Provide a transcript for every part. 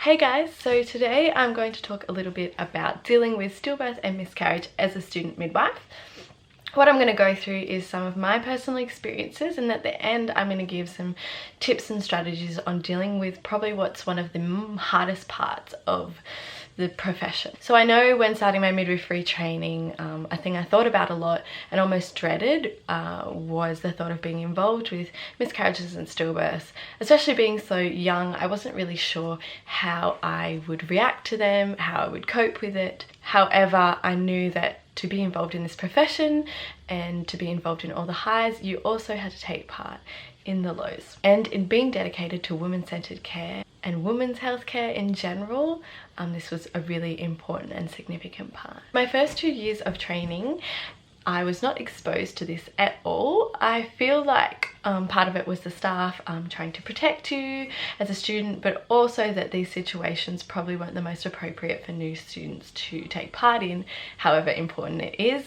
Hey guys, so today I'm going to talk a little bit about dealing with stillbirth and miscarriage as a student midwife. What I'm going to go through is some of my personal experiences, and at the end I'm going to give some tips and strategies on dealing with probably what's one of the hardest parts of the profession. So I know when starting my midwifery training, a thing I thought about a lot and almost dreaded was the thought of being involved with miscarriages and stillbirths. Especially being so young, I wasn't really sure how I would react to them, how I would cope with it. However, I knew that to be involved in this profession and to be involved in all the highs, you also had to take part in the lows. And in being dedicated to women-centered care and women's healthcare in general, this was a really important and significant part. My first 2 years of training, I was not exposed to this at all. I feel like part of it was the staff trying to protect you as a student, but also that these situations probably weren't the most appropriate for new students to take part in, however important it is.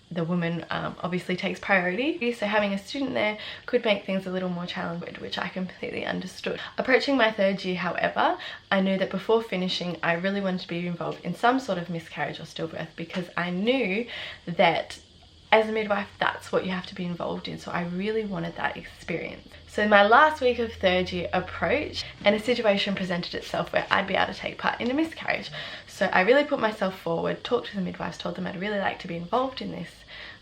The woman obviously takes priority, so having a student there could make things a little more challenging, which I completely understood. Approaching my 3rd year, however, I knew that before finishing I really wanted to be involved in some sort of miscarriage or stillbirth, because I knew that as a midwife that's what you have to be involved in, so I really wanted that experience. So my last week of 3rd year approached and a situation presented itself where I'd be able to take part in a miscarriage. So I really put myself forward, talked to the midwives, told them I'd really like to be involved in this,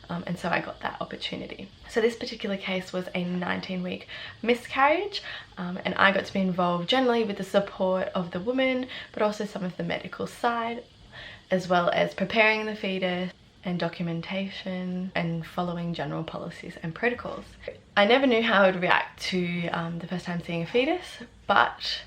and so I got that opportunity. So this particular case was a 19-week miscarriage, and I got to be involved generally with the support of the woman, but also some of the medical side, as well as preparing the fetus and documentation and following general policies and protocols. I never knew how I would react to the first time seeing a fetus, but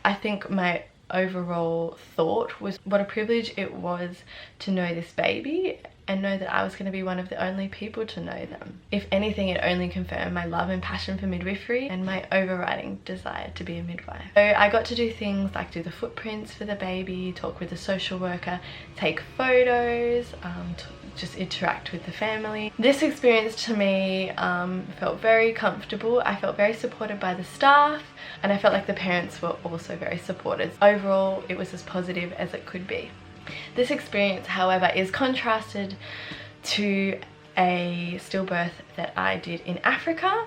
I think my overall thought was what a privilege it was to know this baby and know that I was going to be one of the only people to know them. If anything, it only confirmed my love and passion for midwifery and my overriding desire to be a midwife. So I got to do things like do the footprints for the baby, talk with the social worker, take photos, just interact with the family. This experience to me felt very comfortable. I felt very supported by the staff, and I felt like the parents were also very supportive. Overall, it was as positive as it could be. This experience, however, is contrasted to a stillbirth that I did in Africa.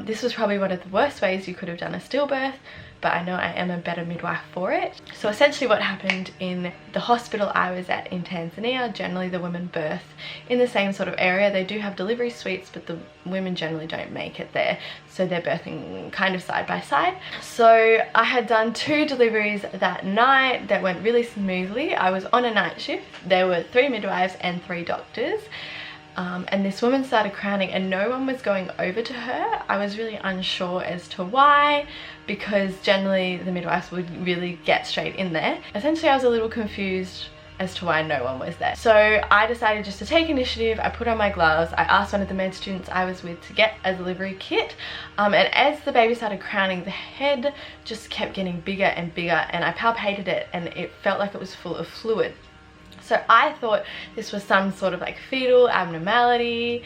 This was probably one of the worst ways you could have done a stillbirth, but I know I am a better midwife for it. So essentially what happened in the hospital I was at in Tanzania, generally the women birth in the same sort of area. They do have delivery suites, but the women generally don't make it there, so they're birthing kind of side by side. So I had done 2 deliveries that night that went really smoothly. I was on a night shift. There were 3 midwives and 3 doctors. And this woman started crowning and no one was going over to her. I was really unsure as to why, because generally the midwives would really get straight in there. Essentially I was a little confused as to why no one was there. So I decided just to take initiative. I put on my gloves. I asked one of the med students I was with to get a delivery kit. And as the baby started crowning, the head just kept getting bigger and bigger, and I palpated it and it felt like it was full of fluid. So I thought this was some sort of like fetal abnormality,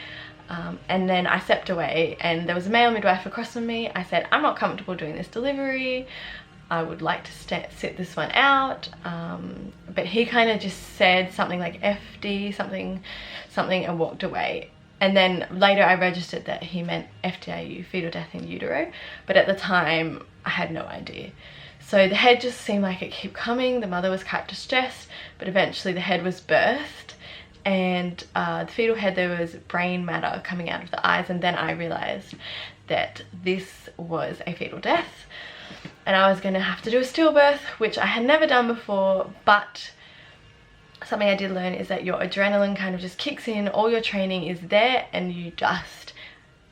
and then I stepped away and there was a male midwife across from me. I said, I'm not comfortable doing this delivery. I would like to sit this one out. But he kind of just said something like FD, something, and walked away. And then later I registered that he meant FDIU, fetal death in utero, but at the time I had no idea. So the head just seemed like it kept coming. The mother was quite distressed, but eventually the head was birthed, and the fetal head, there was brain matter coming out of the eyes, and then I realized that this was a fetal death and I was going to have to do a stillbirth, which I had never done before. But something I did learn is that your adrenaline kind of just kicks in, all your training is there, and you just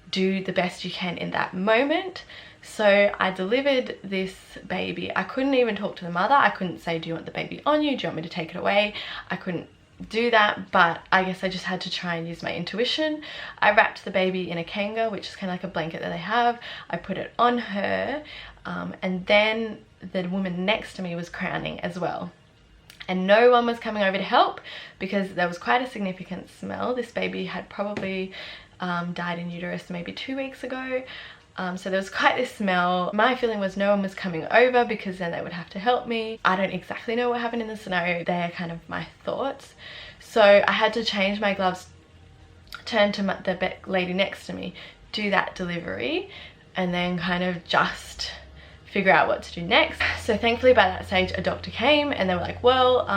do the best you can in that moment. So I delivered this baby. I couldn't even talk to the mother. I couldn't say, do you want the baby on you? Do you want me to take it away? I couldn't do that, but I guess I just had to try and use my intuition. I wrapped the baby in a kanga, which is kind of like a blanket that they have. I put it on her, and then the woman next to me was crowning as well. And no one was coming over to help because there was quite a significant smell. This baby had probably died in uterus maybe 2 weeks ago. So there was quite this smell. My feeling was no one was coming over because then they would have to help me. I don't exactly know what happened in the scenario. They're kind of my thoughts. So I had to change my gloves, turn to the lady next to me, do that delivery, and then kind of just figure out what to do next. So thankfully by that stage a doctor came and they were like, well,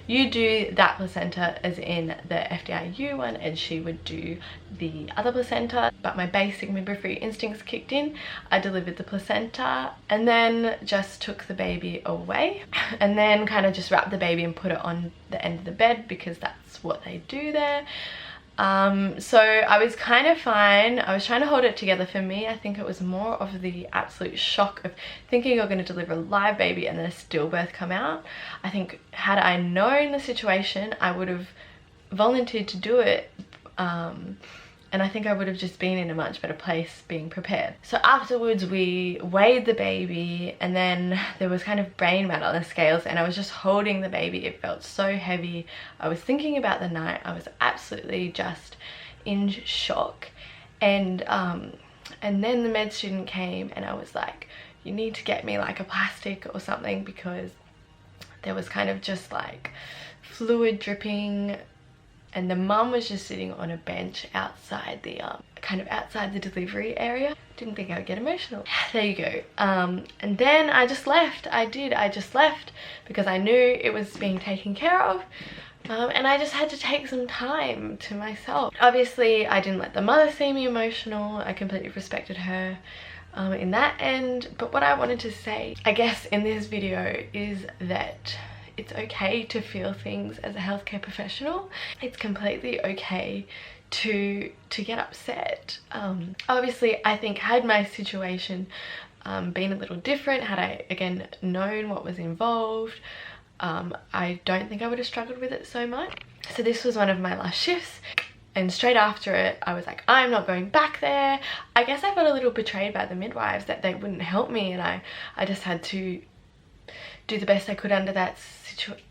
you do that placenta as in the FDIU one, and she would do the other placenta. But my basic midwifery instincts kicked in. I delivered the placenta and then just took the baby away and then kind of just wrapped the baby and put it on the end of the bed because that's what they do there. So I was kind of fine. I was trying to hold it together. For me, I think it was more of the absolute shock of thinking you're going to deliver a live baby and then a stillbirth come out. I think had I known the situation, I would have volunteered to do it, and I think I would have just been in a much better place being prepared. So afterwards we weighed the baby and then there was kind of brain matter on the scales and I was just holding the baby. It felt so heavy. I was thinking about the night. I was absolutely just in shock. And then the med student came and I was like, you need to get me like a plastic or something, because there was kind of just like fluid dripping. And the mum was just sitting on a bench outside the kind of outside the delivery area. Didn't think I would get emotional. There you go. And then I just left. I just left because I knew it was being taken care of. And I just had to take some time to myself. Obviously I didn't let the mother see me emotional. I completely respected her in that end. But what I wanted to say, I guess, in this video is that it's okay to feel things as a healthcare professional. It's completely okay to get upset. Obviously I think had my situation been a little different, had I again known what was involved, I don't think I would have struggled with it so much. So this was one of my last shifts and straight after it I was like, I'm not going back there. I guess I felt a little betrayed by the midwives that they wouldn't help me, and I just had to do the best I could under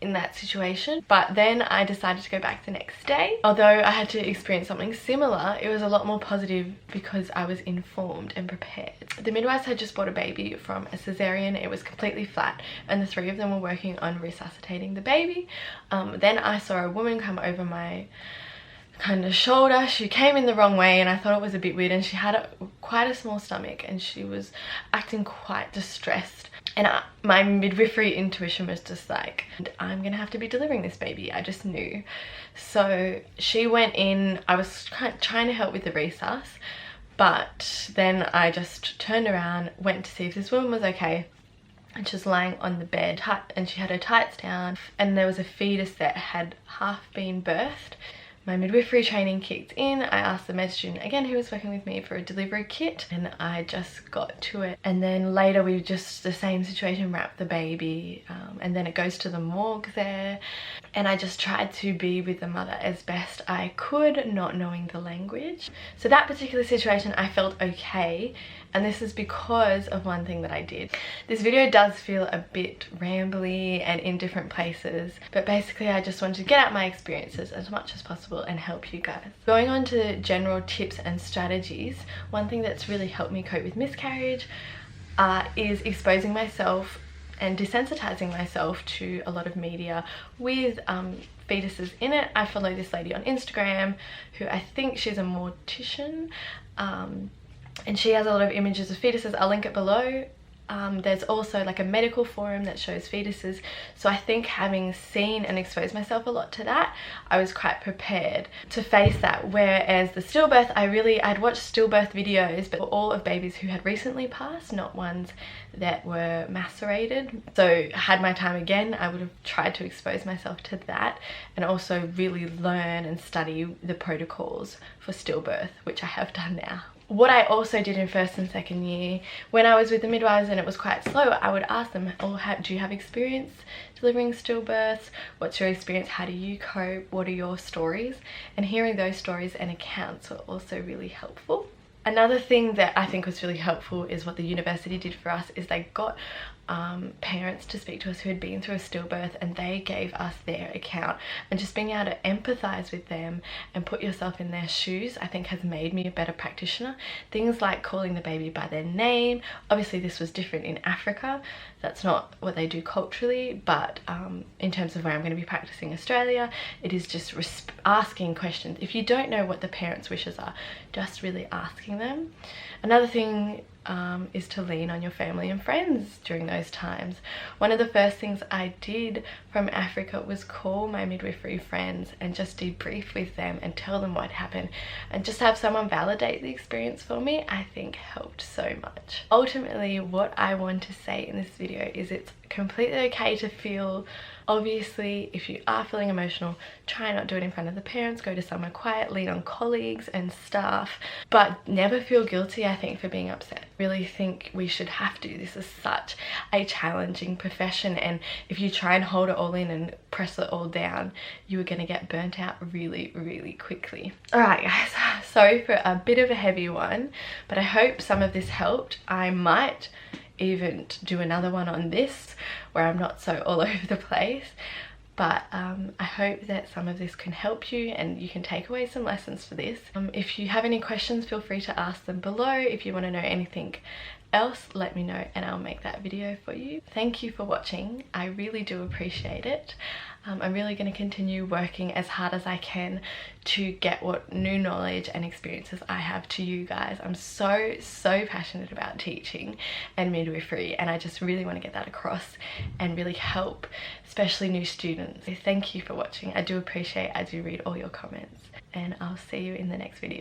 in that situation. But then I decided to go back the next day. Although I had to experience something similar, it was a lot more positive because I was informed and prepared. The midwives had just brought a baby from a cesarean. It was completely flat and the three of them were working on resuscitating the baby. Then I saw a woman come over my kind of shoulder. She came in the wrong way and I thought it was a bit weird, and she had quite a small stomach and she was acting quite distressed. And my midwifery intuition was just like, I'm gonna have to be delivering this baby. I just knew. So she went in. I was trying to help with the resus, but then I just turned around, went to see if this woman was okay, and she was lying on the bed and she had her tights down and there was a fetus that had half been birthed. My midwifery training kicked in. I asked the med student again who was working with me for a delivery kit and I just got to it. And then later we just, the same situation, wrapped the baby and then it goes to the morgue there. And I just tried to be with the mother as best I could, not knowing the language. So that particular situation I felt okay, and this is because of one thing that I did. This video does feel a bit rambly and in different places, but basically I just wanted to get out my experiences as much as possible and help you guys. Going on to general tips and strategies, one thing that's really helped me cope with miscarriage is exposing myself and desensitizing myself to a lot of media with fetuses in it. I follow this lady on Instagram who I think she's a mortician, and she has a lot of images of fetuses. I'll link it below. There's also like a medical forum that shows fetuses, so I think having seen and exposed myself a lot to that, I was quite prepared to face that. Whereas the stillbirth, I'd watched stillbirth videos, but all of babies who had recently passed, not ones that were macerated. So had my time again, I would have tried to expose myself to that and also really learn and study the protocols for stillbirth, which I have done now. What I also did in first and second year, when I was with the midwives and it was quite slow, I would ask them, do you have experience delivering stillbirths? What's your experience? How do you cope? What are your stories? And hearing those stories and accounts were also really helpful. Another thing that I think was really helpful is what the university did for us is they got parents to speak to us who had been through a stillbirth, and they gave us their account, and just being able to empathize with them and put yourself in their shoes, I think has made me a better practitioner. Things like calling the baby by their name. Obviously this was different in Africa, that's not what they do culturally, but in terms of where I'm going to be practicing Australia, it is just asking questions. If you don't know what the parents' wishes are, just really asking them. Another thing is to lean on your family and friends during those times. One of the first things I did from Africa was call my midwifery friends and just debrief with them and tell them what happened, and just have someone validate the experience for me, I think helped so much. Ultimately, what I want to say in this video is it's completely okay to feel. Obviously, if you are feeling emotional, try not do it in front of the parents, go to somewhere quiet, lean on colleagues and staff, but never feel guilty, I think, for being upset. Really think we should have to. This is such a challenging profession, and if you try and hold it all in and press it all down, you are going to get burnt out really, really quickly. Alright guys, sorry for a bit of a heavy one, but I hope some of this helped. I might even do another one on this where I'm not so all over the place, but I hope that some of this can help you and you can take away some lessons for this. If you have any questions, feel free to ask them below. If you want to know anything else, let me know and I'll make that video for you. Thank you for watching, I really do appreciate it. I'm really going to continue working as hard as I can to get what new knowledge and experiences I have to you guys. I'm so passionate about teaching and midwifery, and I just really want to get that across and really help especially new students. So thank you for watching, I do appreciate, I do read all your comments, and I'll see you in the next video.